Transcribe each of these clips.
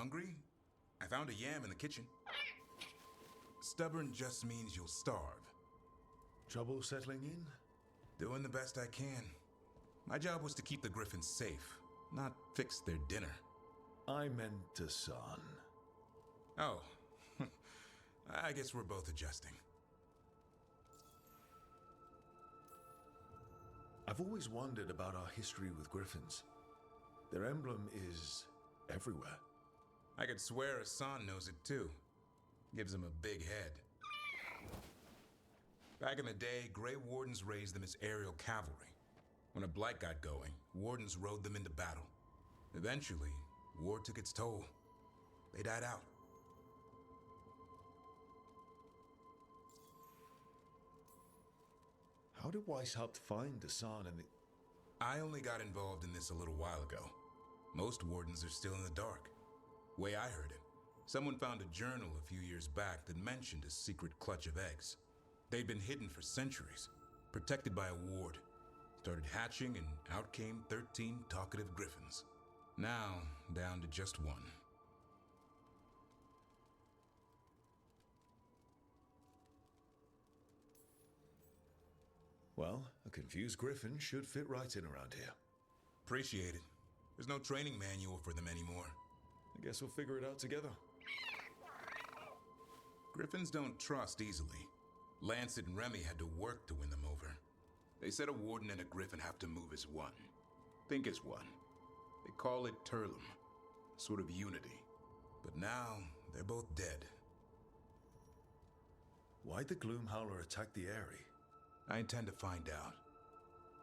hungry? I found a yam in the kitchen. Stubborn just means you'll starve. Trouble settling in? Doing the best I can. My job was to keep the Griffins safe, not fix their dinner. I meant a son. Oh, I guess we're both adjusting. I've always wondered about our history with Griffins. Their emblem is everywhere. I could swear Hassan knows it too. Gives him a big head. Back in the day, Grey Wardens raised them as aerial cavalry. When a blight got going, Wardens rode them into battle. Eventually, war took its toll. They died out. How did Weishaupt find Hassan and the... I only got involved in this a little while ago. Most Wardens are still in the dark. Way I heard it, someone found a journal a few years back that mentioned a secret clutch of eggs. They'd been hidden for centuries, protected by a ward. Started hatching and out came 13 talkative griffins. Now, down to just one. Well, a confused griffin should fit right in around here. Appreciate it. There's no training manual for them anymore. I guess we'll figure it out together. Griffins don't trust easily. Lancet and Remy had to work to win them over. They said a warden and a griffin have to move as one. Think as one. They call it Turlum, sort of unity. But now, they're both dead. Why'd the Gloomhowler attack the Eyrie? I intend to find out.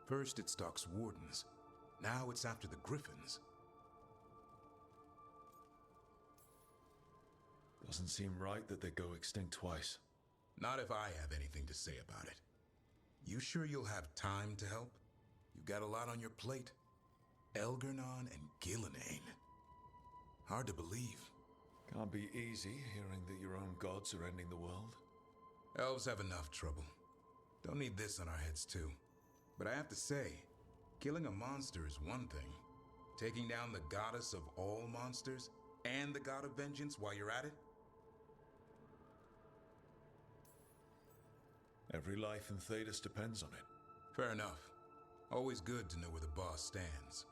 First it stalks wardens. Now it's after the griffins. Doesn't seem right that they go extinct twice. Not if I have anything to say about it. You sure you'll have time to help? You've got a lot on your plate. Elgar'nan and Gillenane. Hard to believe. Can't be easy hearing that your own gods are ending the world. Elves have enough trouble. Don't need this on our heads too. But I have to say, killing a monster is one thing. Taking down the goddess of all monsters and the god of vengeance while you're at it? Every life in Thedas depends on it. Fair enough. Always good to know where the boss stands.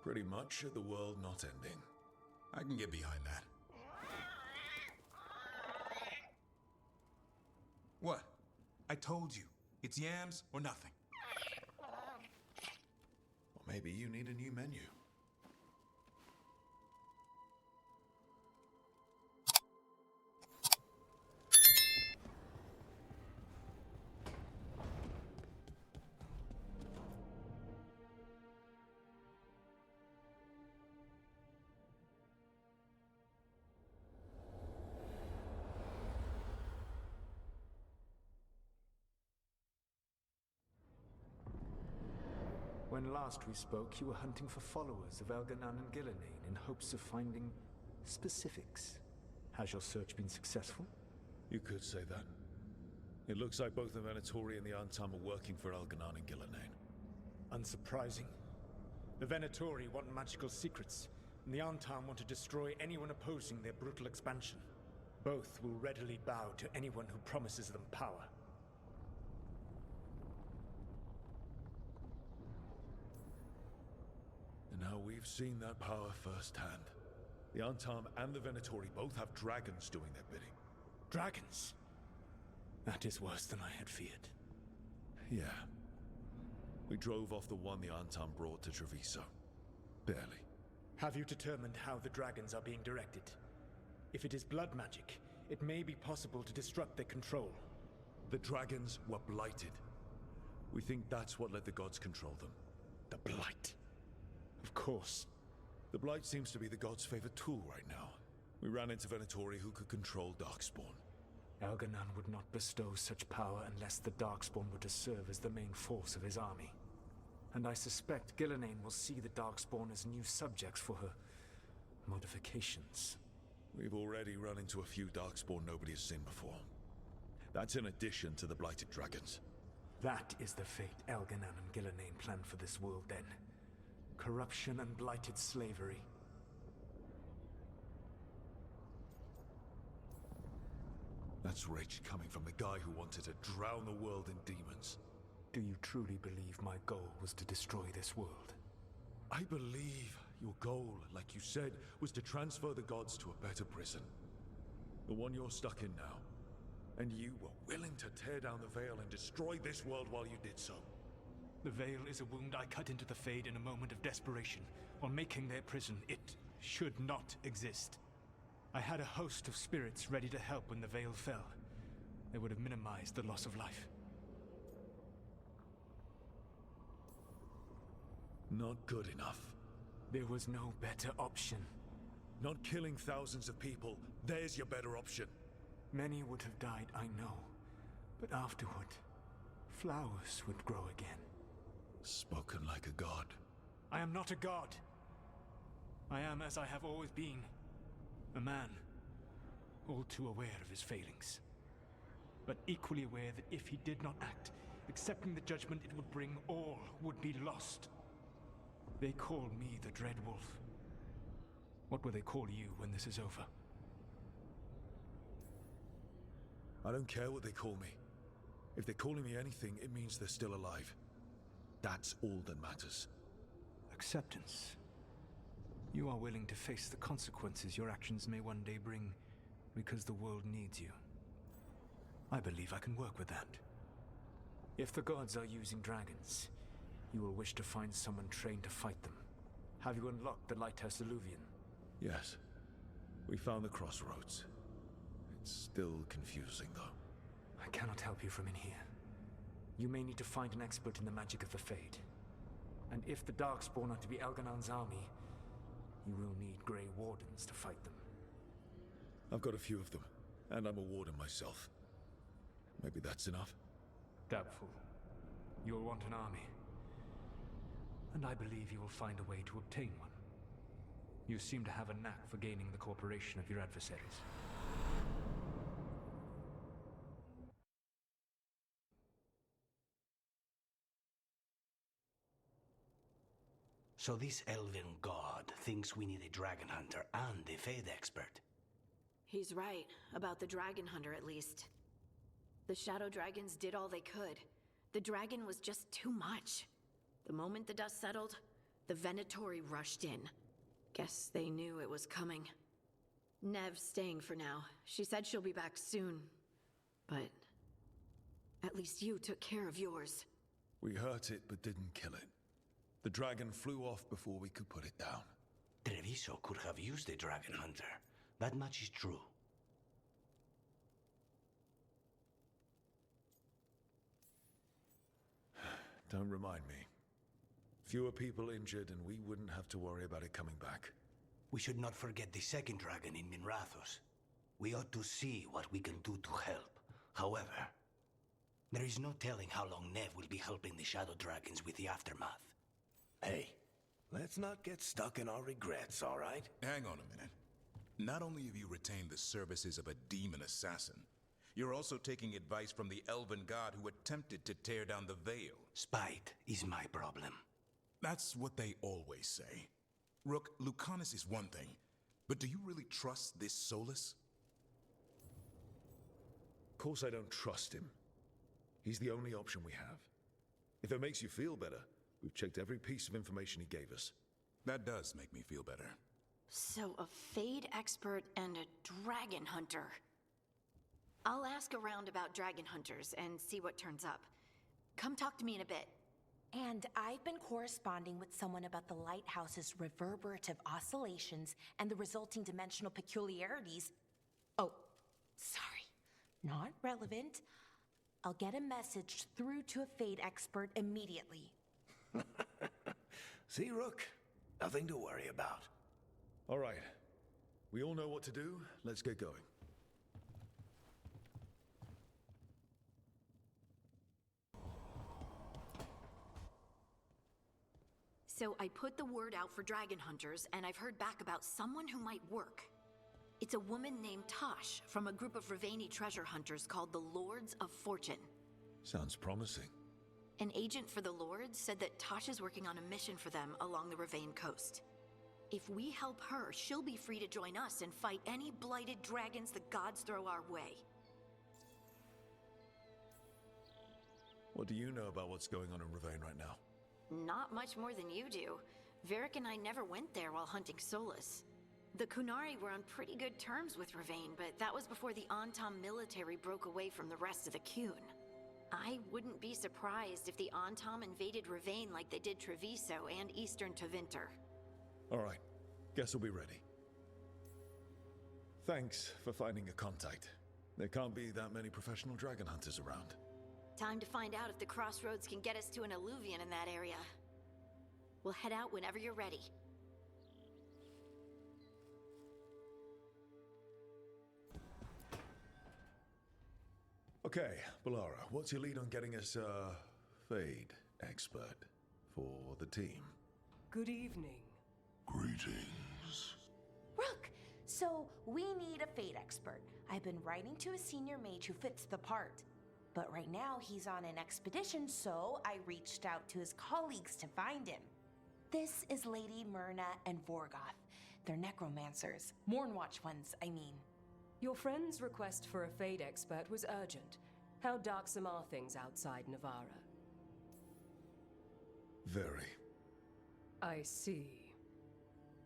Pretty much at the world not ending. I can get behind that. What? I told you. It's yams or nothing. Or maybe you need a new menu. When last we spoke, you were hunting for followers of Elgar'nan and Gillenane in hopes of finding specifics. Has your search been successful? You could say that. It looks like both the Venatori and the Antam are working for Elgar'nan and Gillenane. Unsurprising. The Venatori want magical secrets, and the Antam want to destroy anyone opposing their brutal expansion. Both will readily bow to anyone who promises them power. And now we've seen that power firsthand. The Antam and the Venatori both have dragons doing their bidding. Dragons? That is worse than I had feared. Yeah. We drove off the one the Antam brought to Treviso. Barely. Have you determined how the dragons are being directed? If it is blood magic, it may be possible to disrupt their control. The dragons were blighted. We think that's what let the gods control them. The Blight. Of course. The Blight seems to be the gods' favorite tool right now. We ran into Venatori who could control Darkspawn. Elgar'nan would not bestow such power unless the Darkspawn were to serve as the main force of his army. And I suspect Gillenane will see the Darkspawn as new subjects for her modifications. We've already run into a few Darkspawn nobody has seen before. That's in addition to the blighted dragons. That is the fate Elgar'nan and Gillenane planned for this world then. Corruption and blighted slavery. That's rage coming from the guy who wanted to drown the world in demons. Do you truly believe my goal was to destroy this world? I believe your goal, like you said, was to transfer the gods to a better prison. The one you're stuck in now. And you were willing to tear down the veil and destroy this world while you did so. The veil is a wound I cut into the Fade in a moment of desperation, while making their prison. It should not exist. I had a host of spirits ready to help when the veil fell. They would have minimized the loss of life. Not good enough. There was no better option. Not killing thousands of people, there's your better option. Many would have died, I know. But afterward, flowers would grow again. Spoken like a god. I am not a god. I am as I have always been. A man. All too aware of his failings. But equally aware that if he did not act, accepting the judgment it would bring, all would be lost. They call me the Dread Wolf. What will they call you when this is over? I don't care what they call me. If they're calling me anything, it means they're still alive. That's all that matters. Acceptance. You are willing to face the consequences your actions may one day bring because the world needs you. I believe I can work with that. If the gods are using dragons, you will wish to find someone trained to fight them. Have you unlocked the Lighthouse Illuvian? Yes. We found the crossroads. It's still confusing, though. I cannot help you from in here. You may need to find an expert in the magic of the Fade. And if the Darkspawn are to be Elganon's army, you will need Grey Wardens to fight them. I've got a few of them, and I'm a warden myself. Maybe that's enough? Doubtful. You'll want an army. And I believe you will find a way to obtain one. You seem to have a knack for gaining the cooperation of your adversaries. So this elven god thinks we need a dragon hunter and a Fade expert. He's right, about the dragon hunter at least. The shadow dragons did all they could. The dragon was just too much. The moment the dust settled, the Venatori rushed in. Guess they knew it was coming. Nev's staying for now. She said she'll be back soon. But at least you took care of yours. We hurt it, but didn't kill it. The dragon flew off before we could put it down. Treviso could have used a dragon hunter. That much is true. Don't remind me. Fewer people injured, and we wouldn't have to worry about it coming back. We should not forget the second dragon in Minrathos. We ought to see what we can do to help. However, there is no telling how long Nev will be helping the Shadow Dragons with the aftermath. Hey, let's not get stuck in our regrets, all right? Hang on a minute. Not only have you retained the services of a demon assassin, you're also taking advice from the elven god who attempted to tear down the veil. Spite is my problem. That's what they always say. Rook, Lucanus is one thing, but do you really trust this Solus? Of course I don't trust him. He's the only option we have. If it makes you feel better, we've checked every piece of information he gave us. That does make me feel better. So a Fade expert and a dragon hunter. I'll ask around about dragon hunters and see what turns up. Come talk to me in a bit. And I've been corresponding with someone about the lighthouse's reverberative oscillations and the resulting dimensional peculiarities. Oh, sorry. Not relevant. I'll get a message through to a Fade expert immediately. See, Rook? Nothing to worry about. All right. We all know what to do. Let's get going. So I put the word out for dragon hunters, and I've heard back about someone who might work. It's a woman named Tosh from a group of Ravani treasure hunters called the Lords of Fortune. Sounds promising. An agent for the Lords said that Tosh is working on a mission for them along the Ravane coast. If we help her, she'll be free to join us and fight any blighted dragons the gods throw our way. What do you know about what's going on in Ravane right now? Not much more than you do. Varric and I never went there while hunting Solus. The Kunari were on pretty good terms with Ravane, but that was before the Antam military broke away from the rest of the Qun. I wouldn't be surprised if the Antam invaded Ravane like they did Treviso and Eastern Tevinter. All right. Guess we'll be ready. Thanks for finding a contact. There can't be that many professional dragon hunters around. Time to find out if the crossroads can get us to an alluvion in that area. We'll head out whenever you're ready. Okay, Bellara, what's your lead on getting us a Fade expert for the team? Good evening. Greetings. Rook, so we need a Fate expert. I've been writing to a senior mage who fits the part. But right now he's on an expedition, so I reached out to his colleagues to find him. This is Lady Myrna and Vorgoth. They're necromancers. Mournwatch ones, I mean. Your friend's request for a Fade expert was urgent. How darksome are things outside Navarra? Very. I see.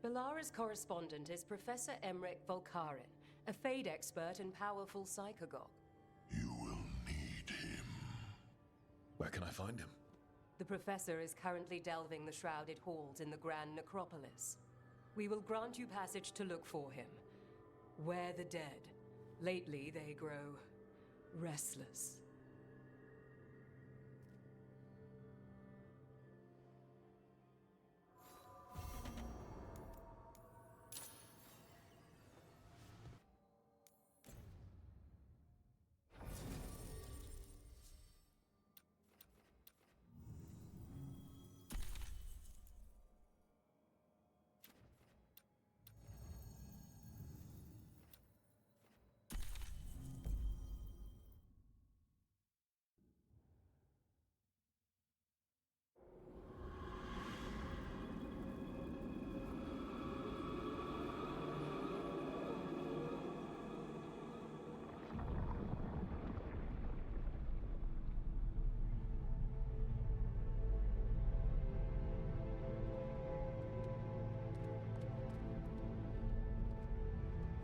Bellara's correspondent is Professor Emmerich Volkarin, a Fade expert and powerful psychagogue. You will need him. Where can I find him? The professor is currently delving the shrouded halls in the Grand Necropolis. We will grant you passage to look for him. Where the dead. Lately they grow restless.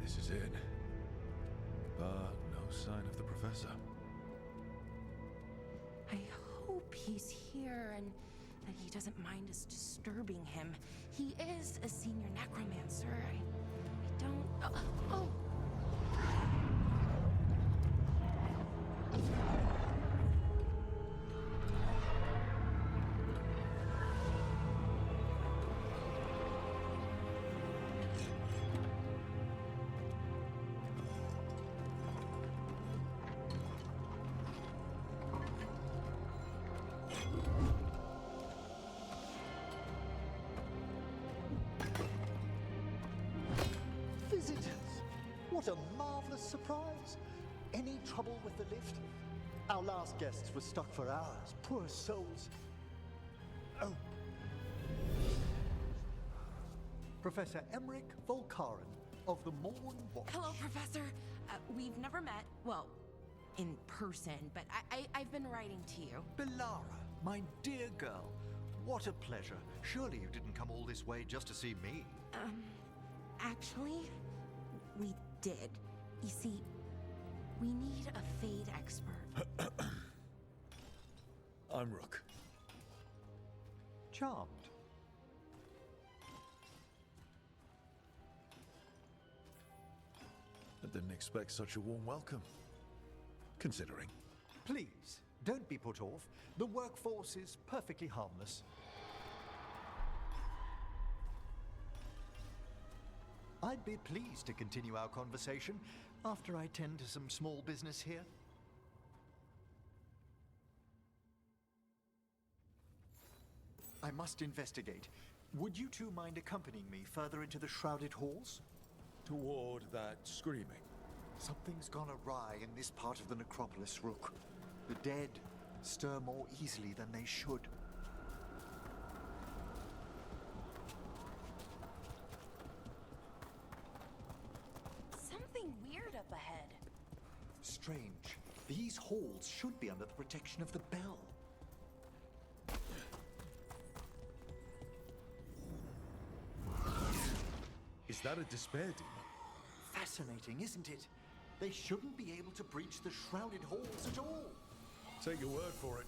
This is it. But no sign of the professor. I hope he's here and that he doesn't mind us disturbing him. He is a senior necromancer. I don't... Oh! Visitors! What a marvelous surprise! Any trouble with the lift? Our last guests were stuck for hours. Poor souls. Oh. Professor Emmerich Volkarin of the Mournwatch. Hello, Professor. We've never met, well, in person, but I've been writing to you. Bellara, my dear girl. What a pleasure. Surely you didn't come all this way just to see me. Actually, we did. You see, we need a Fade expert. I'm Rook. Charmed. I didn't expect such a warm welcome. Considering. Please, don't be put off. The workforce is perfectly harmless. I'd be pleased to continue our conversation after I tend to some small business here. I must investigate. Would you two mind accompanying me further into the shrouded halls? Toward that screaming. Something's gone awry in this part of the necropolis, Rook. The dead stir more easily than they should. Something weird up ahead. Strange. These halls should be under the protection of the bell. Is that a despair demon? Fascinating, isn't it? They shouldn't be able to breach the shrouded halls at all. Take your word for it.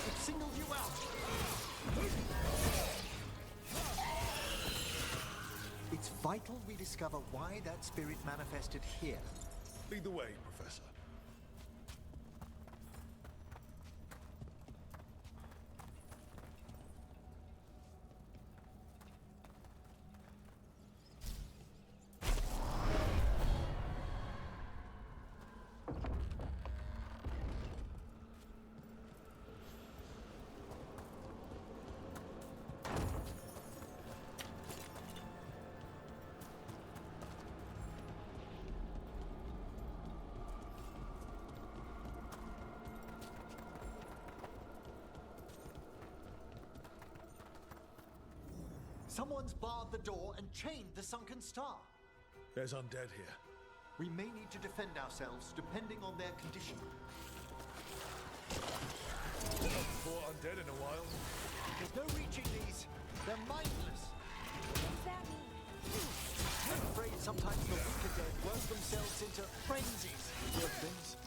It singled you out. It's vital we discover why that spirit manifested here. Lead the way, Professor. Someone's barred the door and chained the sunken star. There's undead here. We may need to defend ourselves depending on their condition. Fought undead in a while. There's no reaching these. They're mindless. What does that mean? I'm afraid sometimes the weaker dead work themselves into frenzies. Weird things.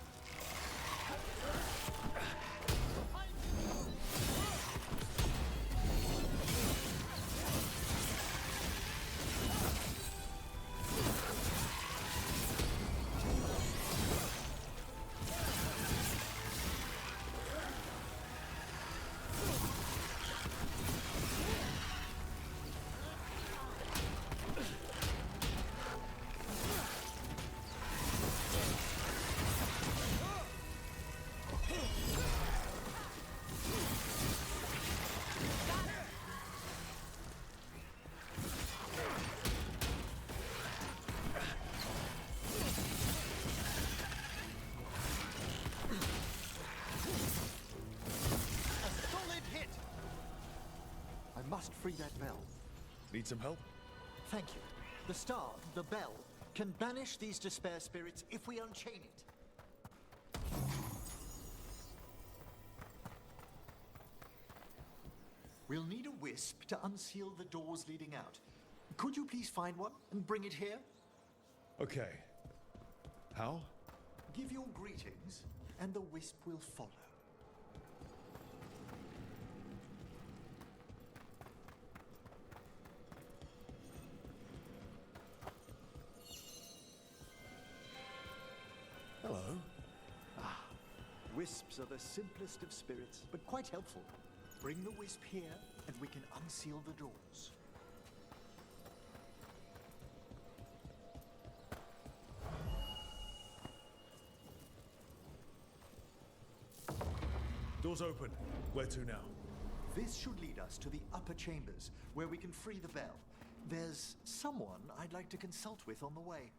Must free that bell. Need some help? Thank you. The star, the bell, can banish these despair spirits if we unchain it. We'll need a wisp to unseal the doors leading out. Could you please find one and bring it here? Okay. How? Give your greetings, and the wisp will follow. Hello. Wisps are the simplest of spirits, but quite helpful. Bring the wisp here, and we can unseal the doors. Doors open. Where to now? This should lead us to the upper chambers, where we can free the bell. There's someone I'd like to consult with on the way.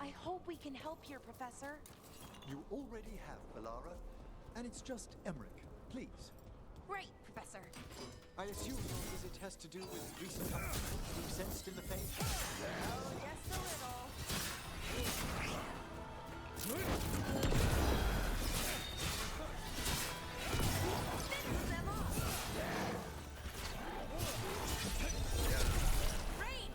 I hope we can help here, Professor. You already have, Alara. And it's just Emmerich. Please. Right, Professor. I assume your visit has to do with recent happenings you've sensed in the faith? Oh, yes, a little. Finish them off! Rain!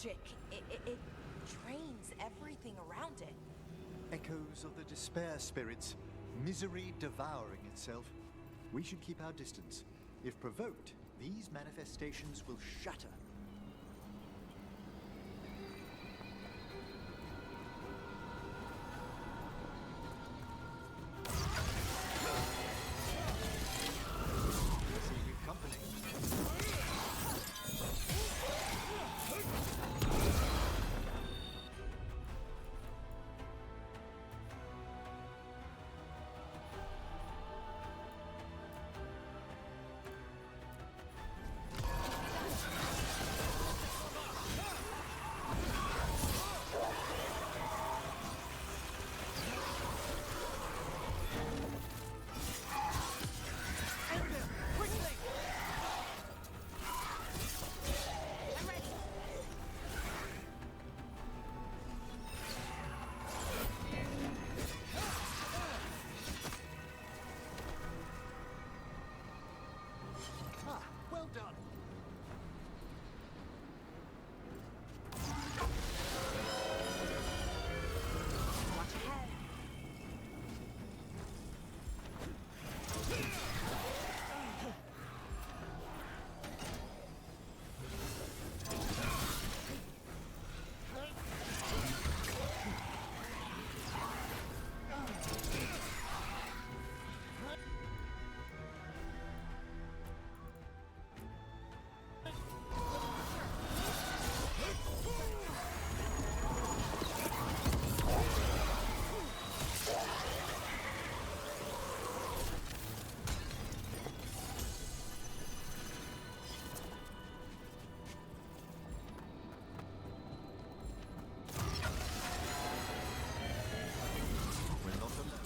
magic. It drains everything around it. Echoes of the despair spirits, misery devouring itself. We should keep our distance. If provoked, these manifestations will shatter. See you company. Well done. Watch ahead. We're not alone.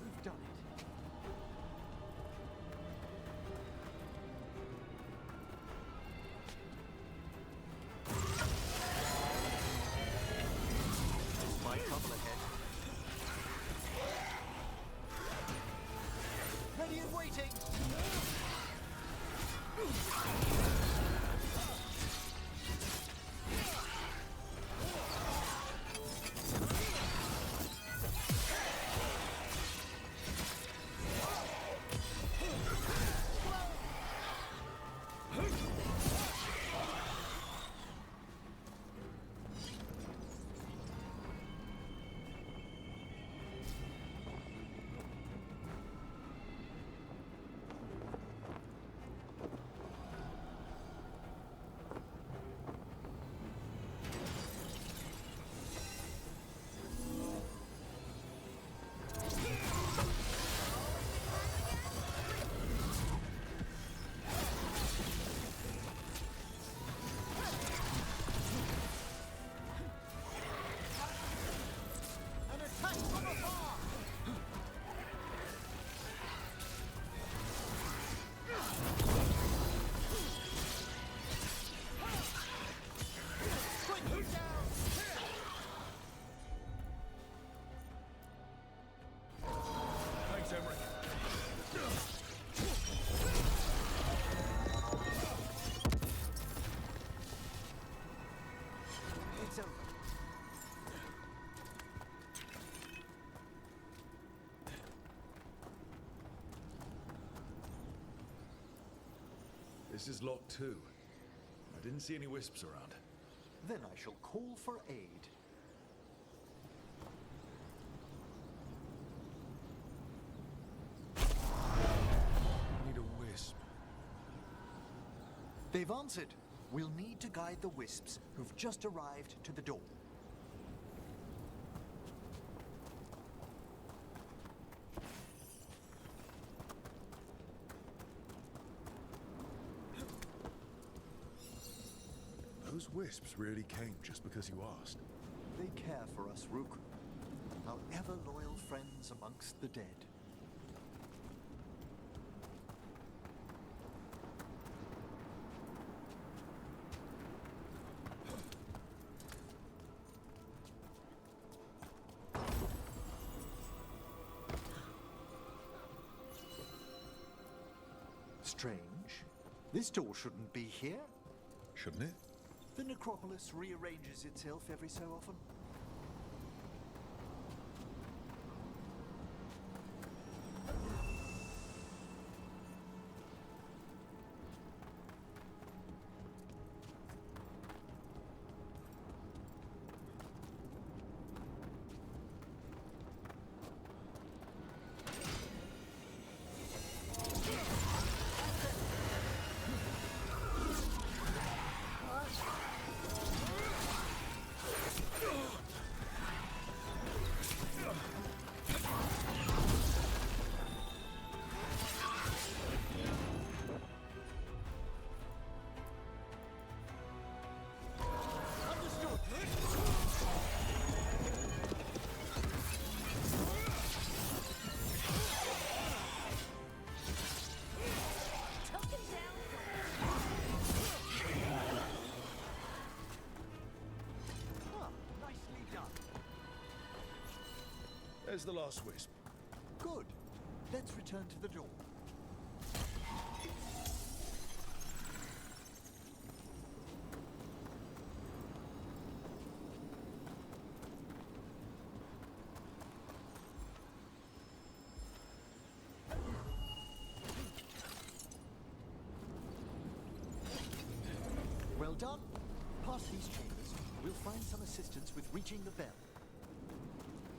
We've done it. My trouble ahead. Ready and waiting. It's over. This is Lot 2. I didn't see any wisps around. Then I shall call for aid. Need a wisp. They've answered. We'll need to guide the wisps who've just arrived to the door. Those wisps really came just because you asked. They care for us, Rook. Our ever-loyal friends amongst the dead. Strange. This door shouldn't be here. Shouldn't it? The necropolis rearranges itself every so often. There's the last wisp. Good. Let's return to the door. Well done. Past these chambers, we'll find some assistance with reaching the bell.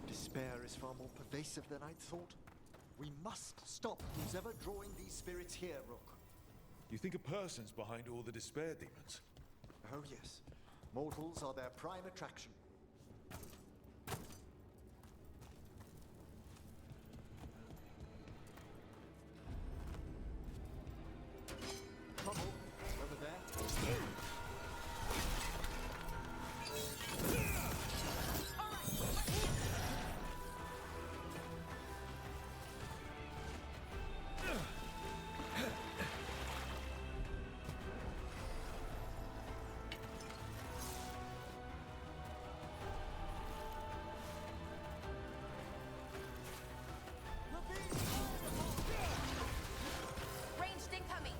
Despair is far more pervasive than I'd thought. We must stop who's ever drawing these spirits here, Rook. You think a person's behind all the despair demons? Oh yes. Mortals are their prime attraction. Trouble over there. Ranged incoming!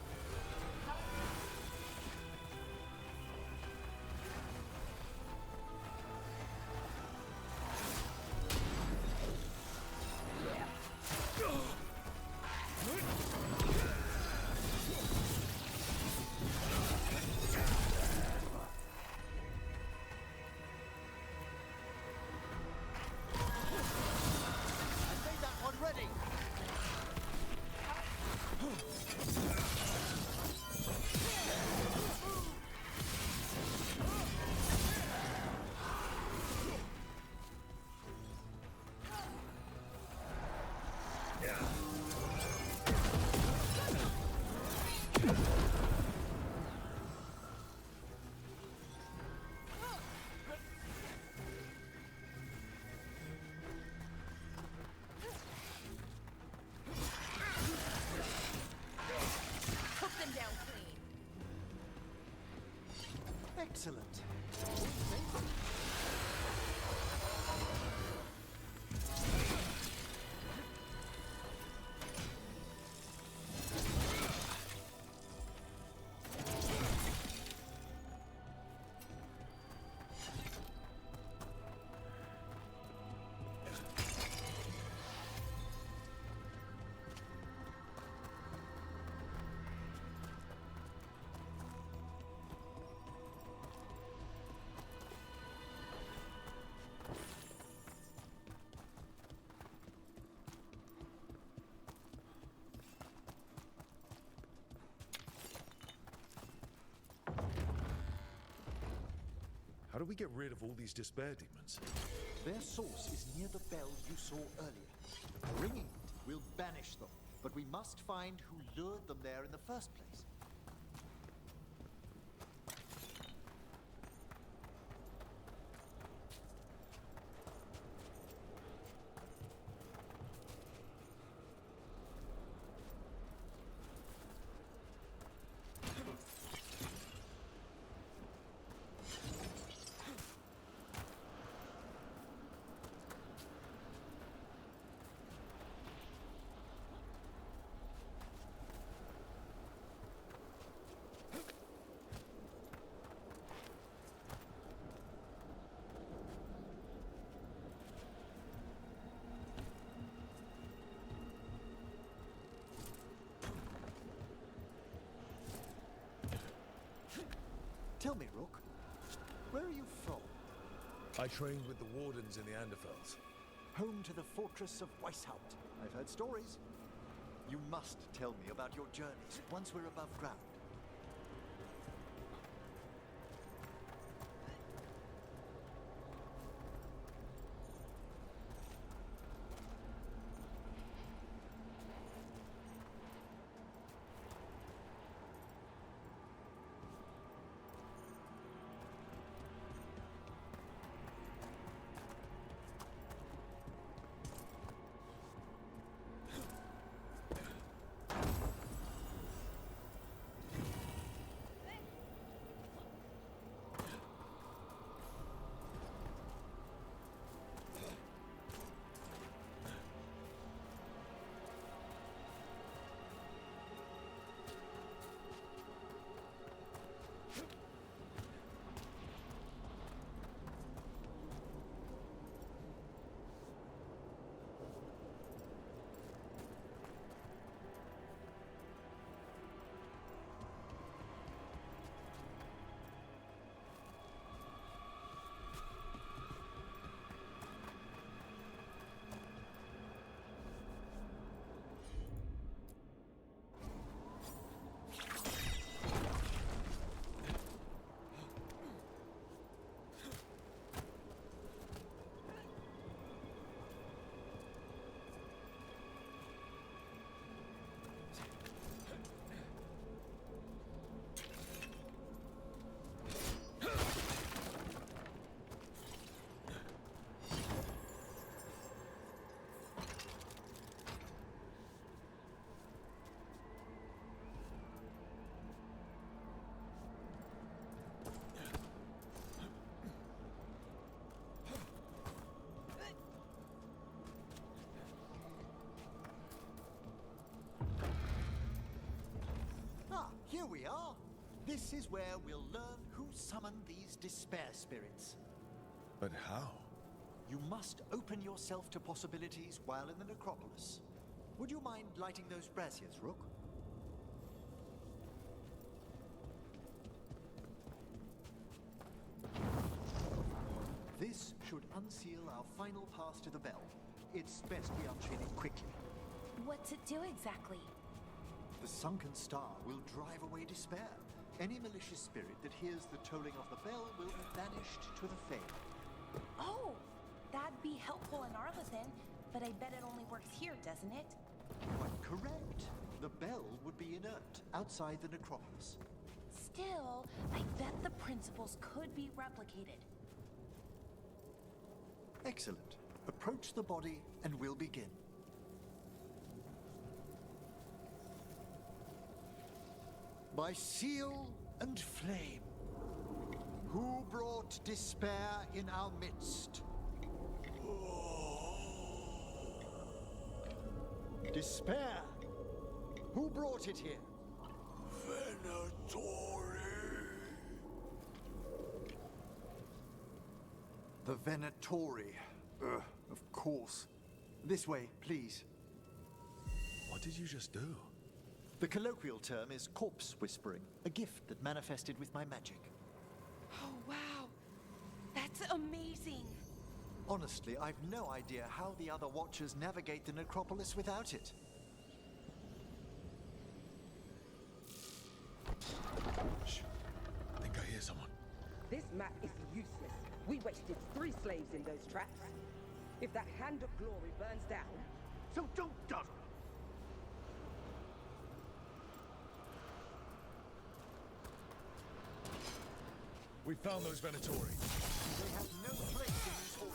I made that one ready. Took them down clean. Excellent. How do we get rid of all these despair demons? Their source is near the bell you saw earlier. Ringing it will banish them, but we must find who lured them there in the first place. Tell me, Rook, where are you from? I trained with the Wardens in the Anderfels. Home to the fortress of Weishaupt. I've heard stories. You must tell me about your journeys once we're above ground. Here we are. This is where we'll learn who summoned these despair spirits. But how? You must open yourself to possibilities while in the necropolis. Would you mind lighting those braziers, Rook? This should unseal our final pass to the bell. It's best we unchain it quickly. What's it do exactly? The sunken star will drive away despair. Any malicious spirit that hears the tolling of the bell will be banished to the Fade. Oh, that'd be helpful in Arlathan, but I bet it only works here, doesn't it? Quite correct. The bell would be inert outside the necropolis. Still, I bet the principles could be replicated. Excellent. Approach the body and we'll begin. By seal and flame, who brought despair in our midst? Despair! Who brought it here? Venatori! The Venatori. Of course. This way, please. What did you just do? The colloquial term is corpse whispering, a gift that manifested with my magic. Oh, wow. That's amazing. Honestly, I've no idea how the other Watchers navigate the necropolis without it. Shh. I think I hear someone. This map is useless. We wasted 3 slaves in those traps. If that Hand of Glory burns down, so don't dawdle. We found those Venatori. They have no place in these halls.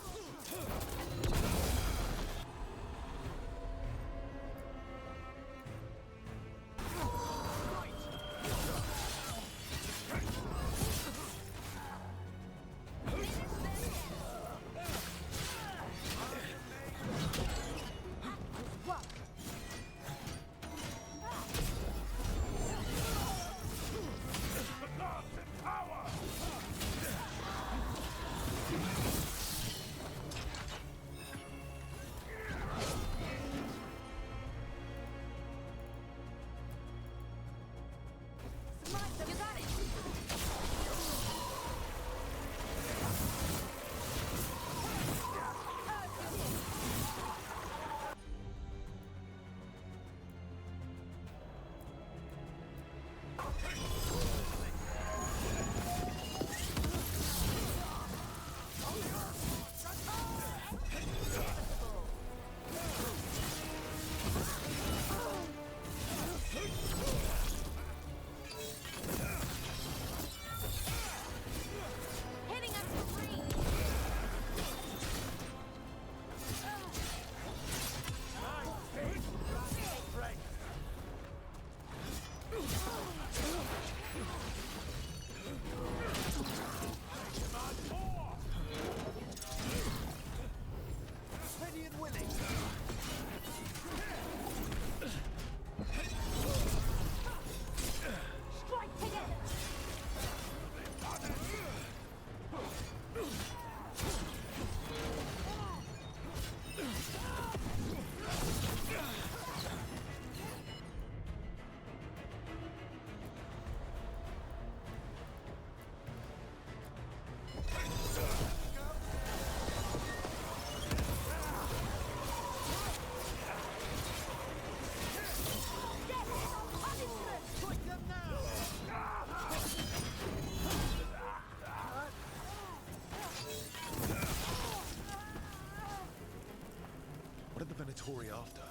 Venatori after?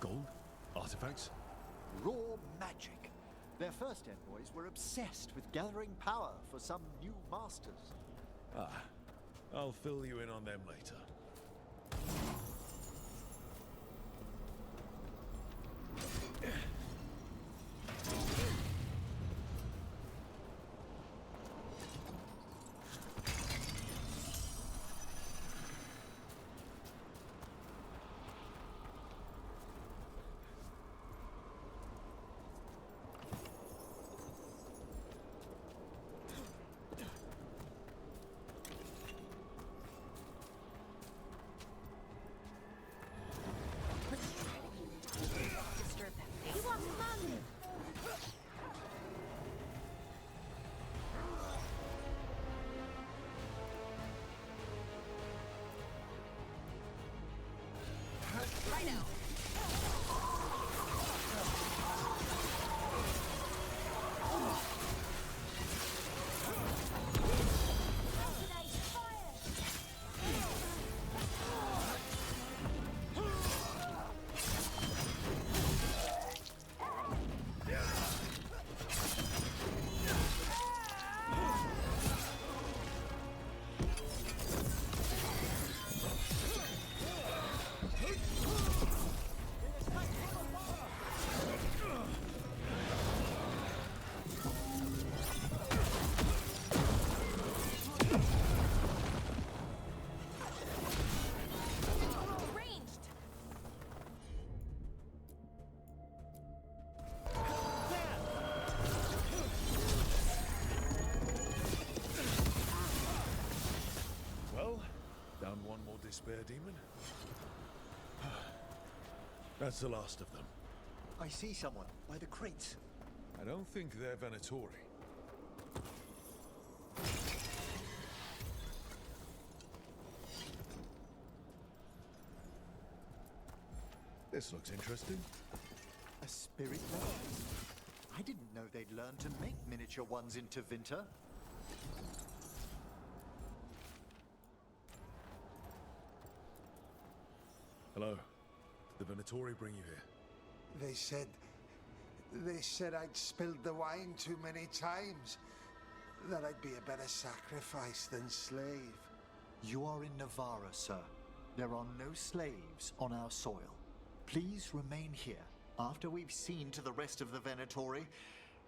Gold? Artifacts? Raw magic. Their first envoys were obsessed with gathering power for some new masters. Ah, I'll fill you in on them later. Despair demon? That's the last of them. I see someone by the crates. I don't think they're Venatori. This looks interesting. A spirit lab? I didn't know they'd learn to make miniature ones into Vinter. Hello. Did the Venatori bring you here? They said I'd spilled the wine too many times. That I'd be a better sacrifice than slave. You are in Navarra, sir. There are no slaves on our soil. Please remain here. After we've seen to the rest of the Venatori,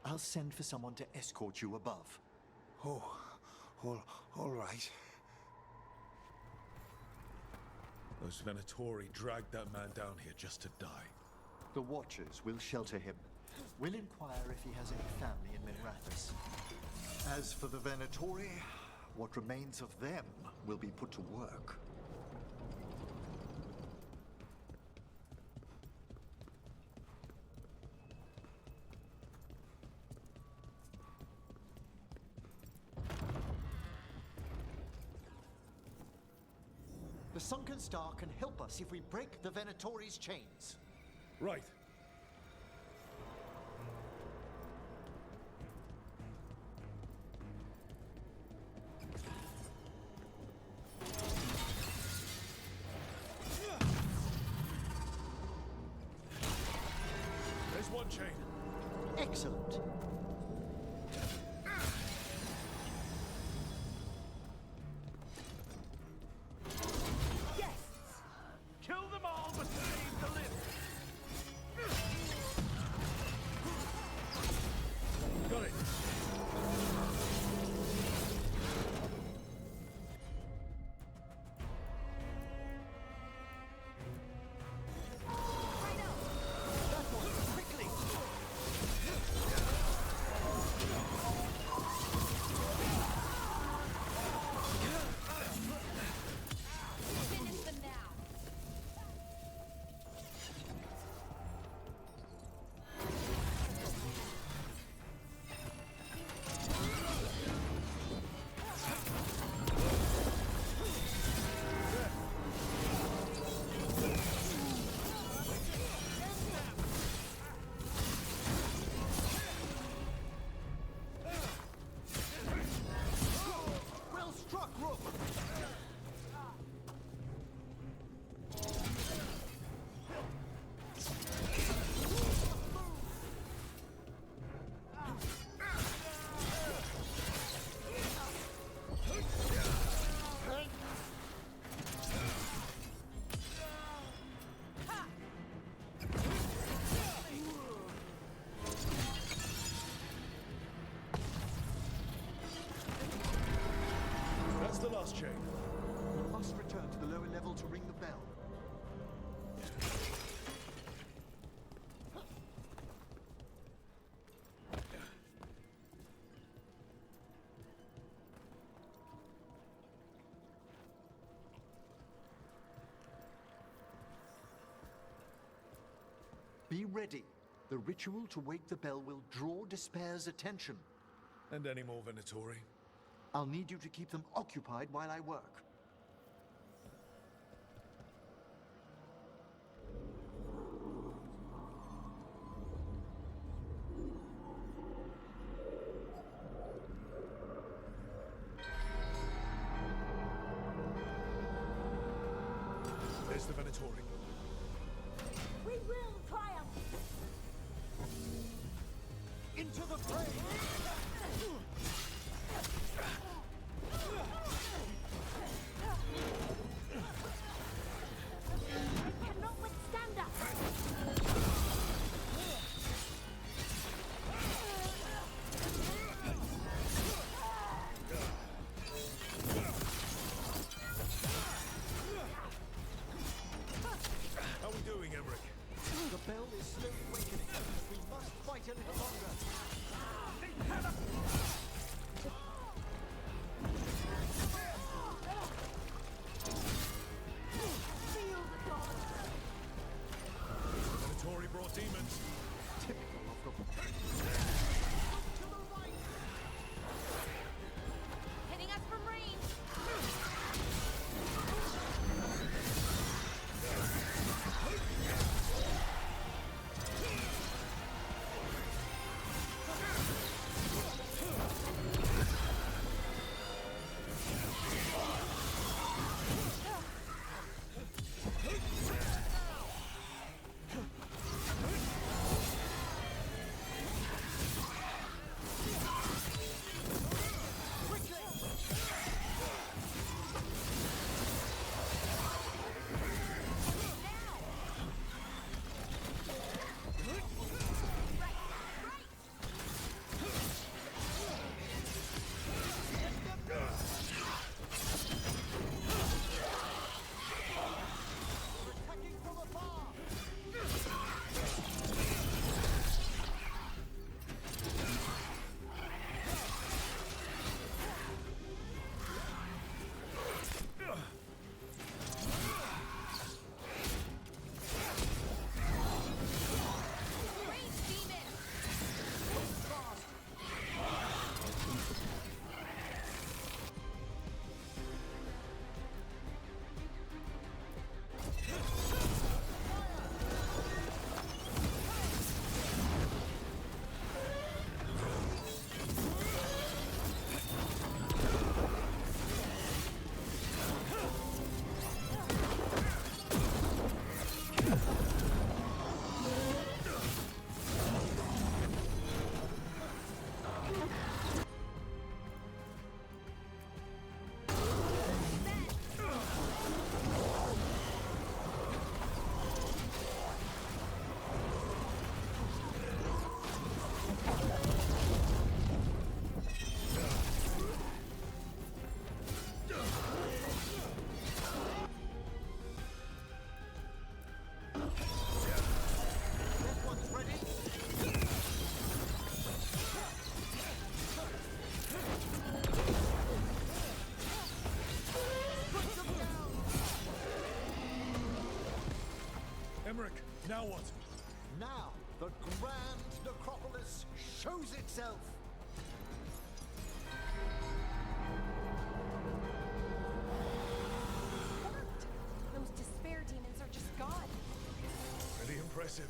I'll send for someone to escort you above. Oh, all right. Those Venatori dragged that man down here just to die. The Watchers will shelter him. We'll inquire if he has any family in Minrathous. As for the Venatori, what remains of them will be put to work. The Sunken Star can help us if we break the Venatori's chains. Right. There's one chain. Excellent. last chain. We must return to the lower level to ring the bell. Be ready. The ritual to wake the bell will draw Despair's attention. And any more Venatori? I'll need you to keep them occupied while I work. There's the Venatori. We will triumph! Into the fray! They cannot withstand us! How are we doing, Emmerich? The bell is slowly awakening. We must fight a little longer. Venatori brought demons. Typical of them. Hitting us from range. Emmerich, now what? Now, the grand necropolis shows itself! Worked. Those despair demons are just gone. Really impressive.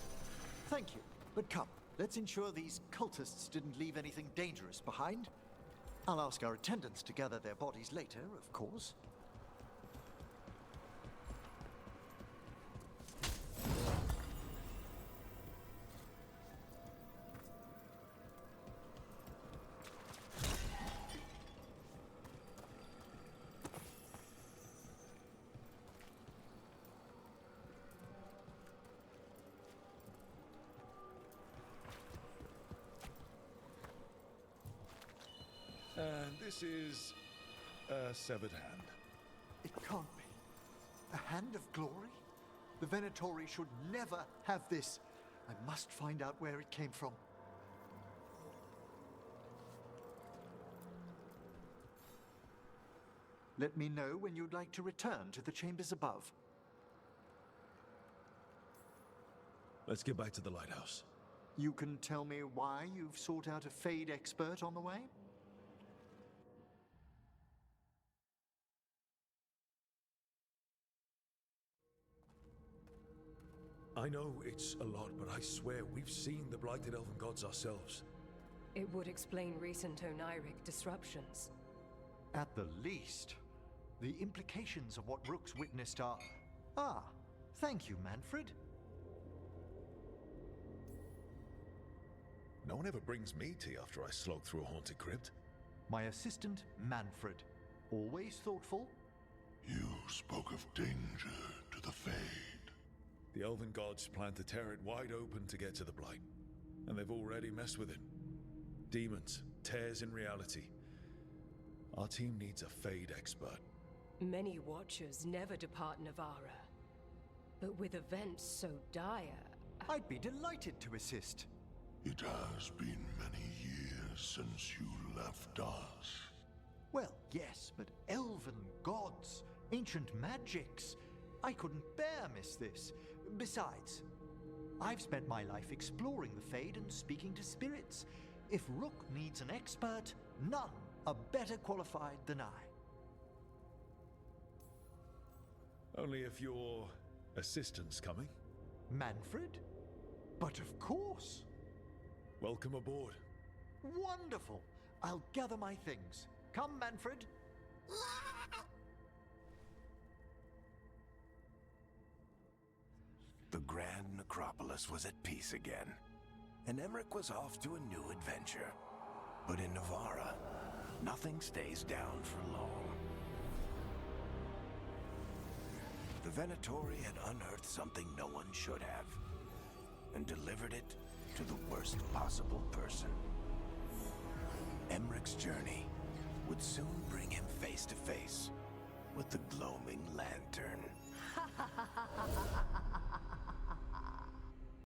Thank you. But come, let's ensure these cultists didn't leave anything dangerous behind. I'll ask our attendants to gather their bodies later, of course. And this is A severed hand. It can't be. A hand of glory? The Venatori should never have this. I must find out where it came from. Let me know when you'd like to return to the chambers above. Let's get back to the lighthouse. You can tell me why you've sought out a Fade expert on the way? I know it's a lot, but I swear we've seen the blighted elven gods ourselves. It would explain recent Oniric disruptions. At the least, the implications of what Rook's witnessed are... Ah, thank you, Manfred. No one ever brings me tea after I slog through a haunted crypt. My assistant, Manfred. Always thoughtful. You spoke of danger to the Fade. The elven gods plan to tear it wide open to get to the Blight. And they've already messed with it. Demons, tears in reality. Our team needs a Fade expert. Many Watchers never depart Navarra. But with events so dire... I'd be delighted to assist. It has been many years since you left us. Well, yes, but elven gods, ancient magics. I couldn't bear miss this. Besides, I've spent my life exploring the Fade and speaking to spirits. If Rook needs an expert, none are better qualified than I. Only if your assistant's coming. Manfred? But of course. Welcome aboard. Wonderful. I'll gather my things. Come, Manfred. The Grand Necropolis was at peace again, and Emmerich was off to a new adventure. But in Navarra, nothing stays down for long. The Venatori had unearthed something no one should have, and delivered it to the worst possible person. Emmerich's journey would soon bring him face to face with the gloaming lantern.